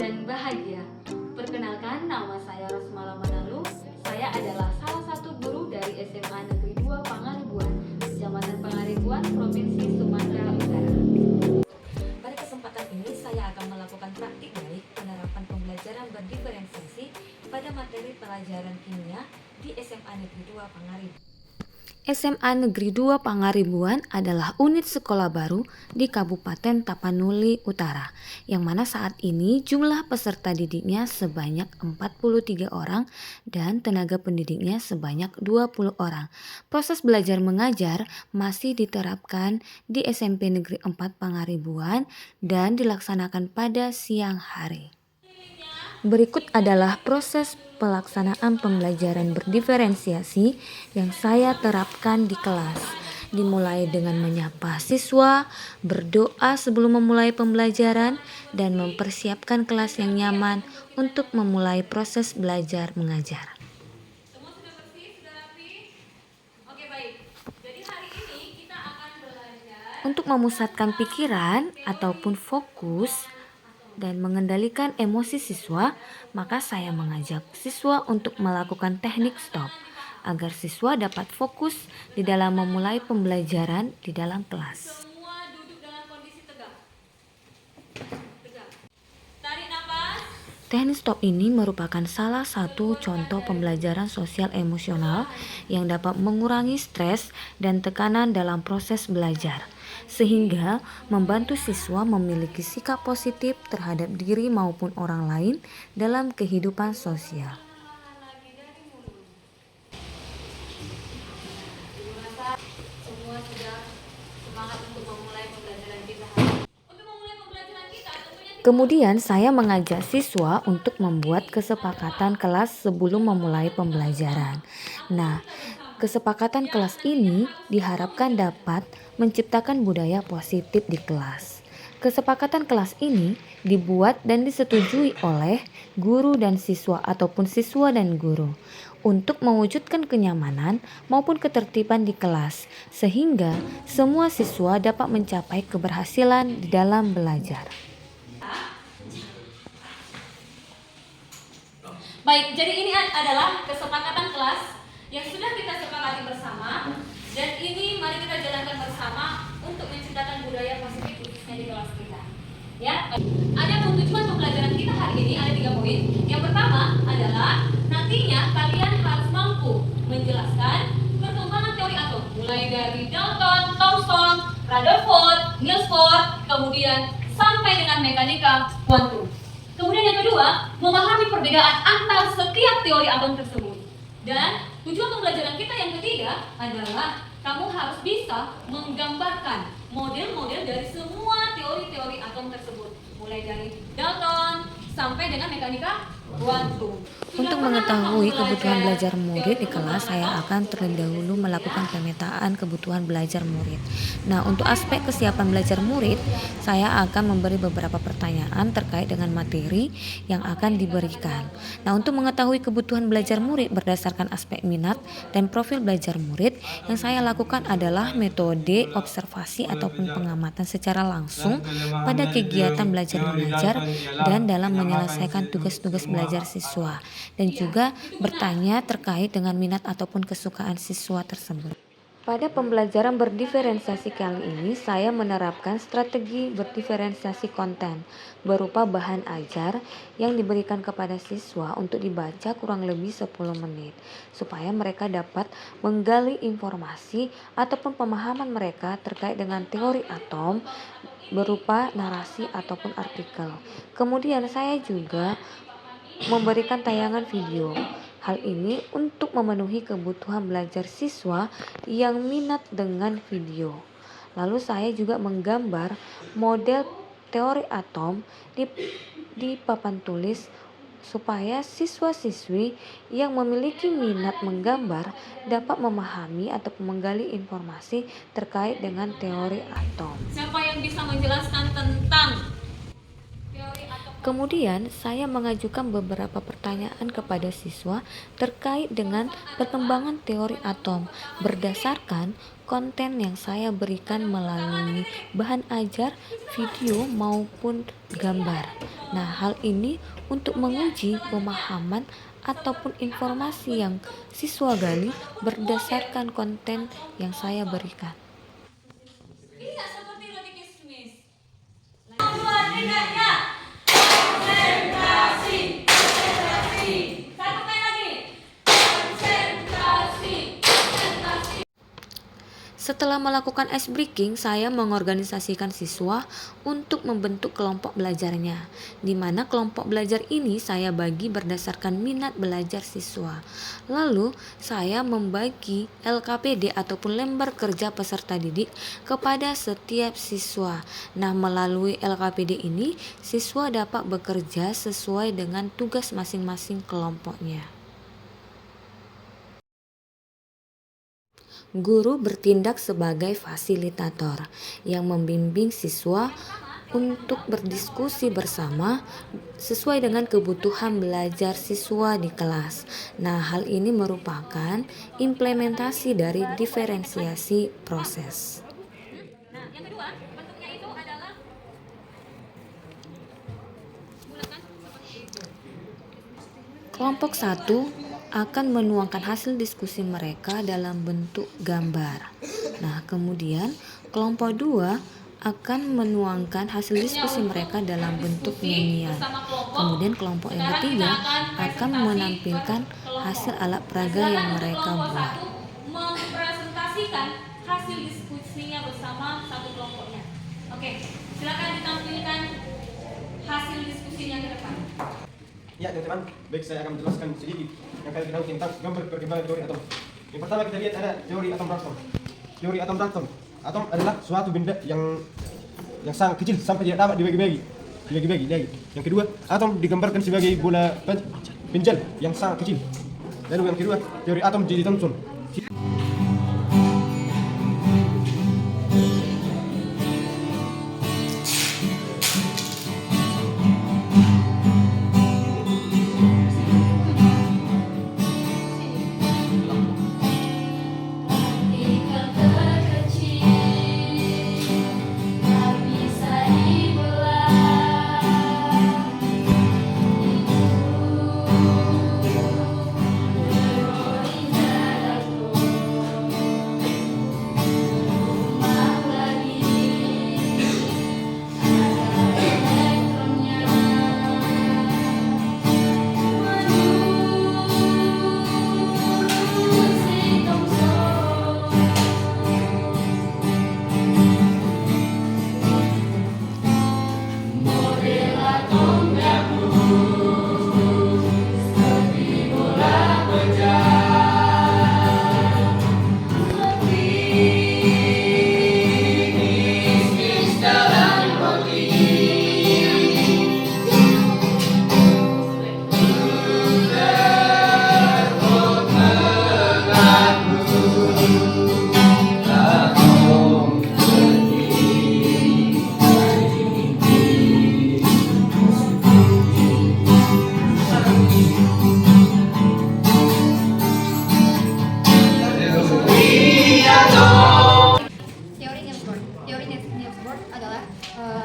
dan bahagia. Perkenalkan, nama saya Rosmala Manalu. Saya adalah salah satu guru dari SMA Negeri 2 Pangaribuan, Kecamatan Pangaribuan, Provinsi Sumatera Utara. Pada kesempatan ini saya akan melakukan praktik baik penerapan pembelajaran berdiferensiasi pada materi pelajaran kimia di SMA Negeri 2 Pangaribuan. SMA Negeri 2 Pangaribuan adalah unit sekolah baru di Kabupaten Tapanuli Utara, yang mana saat ini jumlah peserta didiknya sebanyak 43 orang dan tenaga pendidiknya sebanyak 20 orang. Proses belajar mengajar masih diterapkan di SMP Negeri 4 Pangaribuan dan dilaksanakan pada siang hari. Berikut adalah proses pelaksanaan pembelajaran berdiferensiasi yang saya terapkan di kelas. Dimulai dengan menyapa siswa, berdoa sebelum memulai pembelajaran, dan mempersiapkan kelas yang nyaman untuk memulai proses belajar mengajar. Semua sudah bersih, sudah rapi? Oke, baik. Jadi hari ini kita akan belajar untuk memusatkan pikiran ataupun fokus dan mengendalikan emosi siswa, maka saya mengajak siswa untuk melakukan teknik stop agar siswa dapat fokus di dalam memulai pembelajaran di dalam kelas. Semua duduk dalam kondisi tegak. Tarik nafas. Teknik stop ini merupakan salah satu contoh pembelajaran sosial emosional yang dapat mengurangi stres dan tekanan dalam proses belajar, sehingga membantu siswa memiliki sikap positif terhadap diri maupun orang lain dalam kehidupan sosial. Semua sudah semangat untuk memulai pembelajaran kita. Kemudian saya mengajak siswa untuk membuat kesepakatan kelas sebelum memulai pembelajaran. Nah, kesepakatan kelas ini diharapkan dapat menciptakan budaya positif di kelas. Kesepakatan kelas ini dibuat dan disetujui oleh guru dan siswa ataupun siswa dan guru untuk mewujudkan kenyamanan maupun ketertiban di kelas, sehingga semua siswa dapat mencapai keberhasilan di dalam belajar. Baik, jadi ini adalah kesepakatan kelas yang sudah kita sepakati bersama, dan ini mari kita jalankan bersama untuk menciptakan budaya positif khususnya di kelas kita. Ya, ada tujuan pembelajaran kita hari ini ada 3 poin. Yang pertama adalah nantinya kalian harus mampu menjelaskan perkembangan teori atom, mulai dari Dalton, Thomson, Rutherford, Niels Bohr, kemudian sampai dengan mekanika kuantum. Kemudian yang kedua, memahami perbedaan antar setiap teori atom tersebut. Dan tujuan pembelajaran kita yang ketiga adalah kamu harus bisa menggambarkan model-model dari semua teori-teori atom tersebut, mulai dari Dalton sampai dengan mekanika kuantum. Untuk mengetahui kebutuhan belajar murid di kelas, saya akan terlebih dahulu melakukan pemetaan kebutuhan belajar murid. Nah, untuk aspek kesiapan belajar murid, saya akan memberi beberapa pertanyaan terkait dengan materi yang akan diberikan. Nah, untuk mengetahui kebutuhan belajar murid berdasarkan aspek minat dan profil belajar murid, yang saya lakukan adalah metode observasi ataupun pengamatan secara langsung pada kegiatan belajar mengajar dan dalam menyelesaikan tugas-tugas belajar siswa, dan juga bertanya terkait dengan minat ataupun kesukaan siswa tersebut. Pada pembelajaran berdiferensiasi kali ini, saya menerapkan strategi berdiferensiasi konten berupa bahan ajar yang diberikan kepada siswa untuk dibaca kurang lebih 10 menit, supaya mereka dapat menggali informasi ataupun pemahaman mereka terkait dengan teori atom berupa narasi ataupun artikel. Kemudian saya juga memberikan tayangan video. Hal ini untuk memenuhi kebutuhan belajar siswa yang minat dengan video. Lalu saya juga menggambar model teori atom di papan tulis supaya siswa-siswi yang memiliki minat menggambar dapat memahami atau menggali informasi terkait dengan teori atom. Siapa yang bisa menjelaskan tentang teori atom? Kemudian saya mengajukan beberapa pertanyaan kepada siswa terkait dengan perkembangan teori atom berdasarkan konten yang saya berikan melalui bahan ajar, video maupun gambar. Nah, hal ini untuk menguji pemahaman ataupun informasi yang siswa gali berdasarkan konten yang saya berikan. Ini nggak seperti roti kismis. Keluar tidaknya. Konsentrasi. Konsentrasi. Satu kali lagi. Konsentrasi. Konsentrasi. Setelah melakukan ice breaking, saya mengorganisasikan siswa untuk membentuk kelompok belajarnya, di mana kelompok belajar ini saya bagi berdasarkan minat belajar siswa. Lalu, saya membagi LKPD ataupun lembar kerja peserta didik kepada setiap siswa. Nah, melalui LKPD ini, siswa dapat bekerja sesuai dengan tugas masing-masing kelompoknya. Guru bertindak sebagai fasilitator yang membimbing siswa untuk berdiskusi bersama sesuai dengan kebutuhan belajar siswa di kelas. Nah, hal ini merupakan implementasi dari diferensiasi proses. Nah, yang kedua, bentuknya itu adalah bulatkan seperti itu. Kelompok 1 akan menuangkan hasil diskusi mereka dalam bentuk gambar. Nah, kemudian kelompok 2 akan menuangkan hasil diskusi mereka dalam bentuk nyanyian. Kemudian kelompok yang ketiga akan menampilkan hasil alat peraga yang mereka buat. Mempresentasikan hasil diskusinya bersama satu kelompoknya. Oke, silakan ditampilkan hasil diskusinya ke depan. Ya teman-teman, baik saya akan menjelaskan sedikit yang kalian tahu tentang gambar perkembangan teori atom. Yang pertama kita lihat ada teori atom Dalton. Teori atom Dalton. Atom adalah suatu benda yang sangat kecil sampai tidak dapat dibagi-bagi. Yang kedua, atom digambarkan sebagai bola penjal yang sangat kecil. Lalu yang kedua, teori atom J.J. Thomson.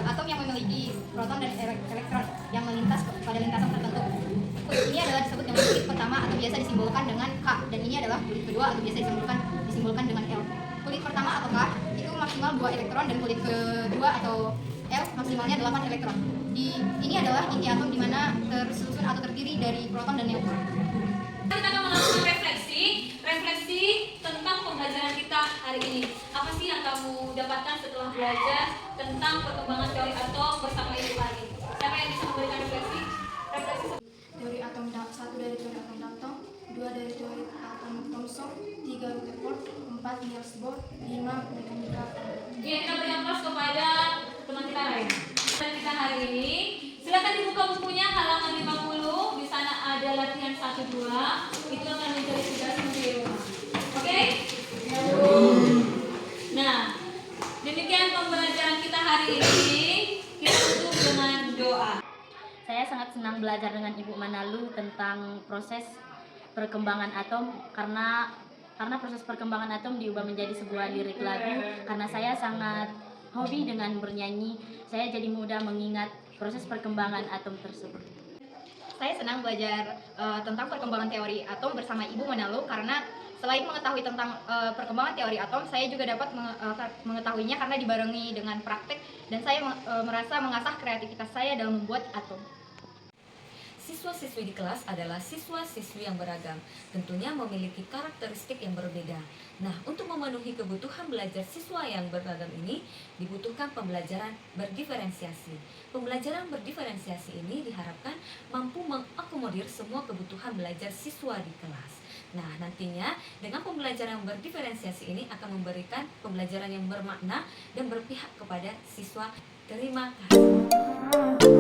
Atom yang memiliki proton dan elektron yang melintas pada lintasan tertentu. Ini adalah disebut dengan kulit pertama atau biasa disimbolkan dengan K, dan ini adalah kulit kedua atau biasa disimbolkan dengan L. Kulit pertama atau K itu maksimal 2 elektron dan kulit kedua atau L maksimalnya 8 elektron. Ini adalah inti atom di mana tersusun atau terdiri dari proton dan neutron. Kita akan melakukan refleksi tentang pembelajaran kita hari ini. Apa sih yang kamu dapatkan setelah belajar tentang perkembangan teori atom bersama Ibu hari? Siapa yang bisa memberikan refleksi? Teori atom 1 dari teori atom Dalton, 2 dari teori atom Thomson, 3 Rutherford, 4 Niels Bohr, 5 mekanika. Ya, kita beri aplaus kepada teman kita lain. Dan kita hari ini, silakan dibuka bukunya halaman 50. Di sana ada latihan 1-2. Itu akan menjadi tugas di rumah. Oke? Nah, demikian pembelajaran kita hari ini. Kita tutup dengan doa. Saya sangat senang belajar dengan Ibu Manalu tentang proses perkembangan atom karena karena proses perkembangan atom diubah menjadi sebuah lirik lagu. Karena saya sangat hobi dengan bernyanyi, saya jadi mudah mengingat proses perkembangan atom tersebut. Saya senang belajar tentang perkembangan teori atom bersama Ibu Manalo karena selain mengetahui tentang perkembangan teori atom, saya juga dapat mengetahuinya karena dibarengi dengan praktek dan saya merasa mengasah kreativitas saya dalam membuat atom. Siswa-siswi di kelas adalah siswa-siswi yang beragam, tentunya memiliki karakteristik yang berbeda. Nah, untuk memenuhi kebutuhan belajar siswa yang beragam ini, dibutuhkan pembelajaran berdiferensiasi. Pembelajaran berdiferensiasi ini diharapkan mampu mengakomodir semua kebutuhan belajar siswa di kelas. Nah, nantinya dengan pembelajaran berdiferensiasi ini akan memberikan pembelajaran yang bermakna dan berpihak kepada siswa. Terima kasih.